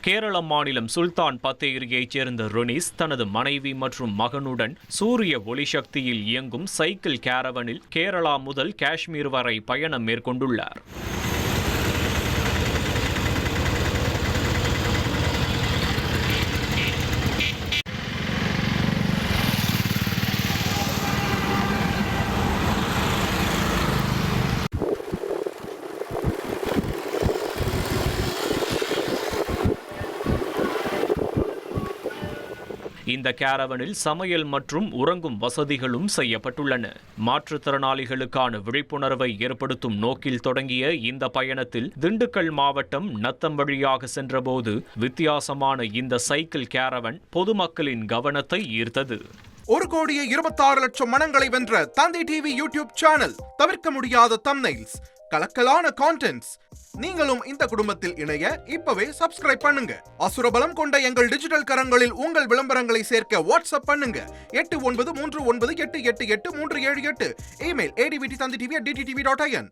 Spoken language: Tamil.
கேரள மாநிலம் சுல்தான் பத்தேரியைச் சேர்ந்த ரொனிஸ் தனது மனைவி மற்றும் மகனுடன் சூரிய ஒளிசக்தியில் இயங்கும் சைக்கிள் கேரவனில் கேரளா முதல் காஷ்மீர் வரை பயணம் மேற்கொண்டுள்ளார். இந்த கேரவனில் சமையல் மற்றும் உறங்கும் வசதிகளும் செய்யப்பட்டுள்ளன. மாற்றுத்திறனாளிகளுக்கான விழிப்புணர்வை ஏற்படுத்தும் நோக்கில் தொடங்கிய இந்த பயணத்தில் திண்டுக்கல் மாவட்டம் நத்தம் வழியாக சென்றபோது வித்தியாசமான இந்த சைக்கிள் கேரவன் பொதுமக்களின் கவனத்தை ஈர்த்தது. 1,26,00,000 மனங்களை வென்ற தந்தி டிவி யூடியூப் சேனல். தவிர்க்க முடியாத தம்ப்நெயில்ஸ், கலக்கலான கான்டென்ட்ஸ். நீங்களும் இந்த குடும்பத்தில் இணைய இப்பவே சப்ஸ்கிரைப் பண்ணுங்க. அசுரபலம் கொண்ட எங்கள் டிஜிட்டல் கரங்களில் உங்கள் விளம்பரங்களை சேர்க்க வாட்ஸ்அப் பண்ணுங்க. 8939888838. Email advttv@dttv.in.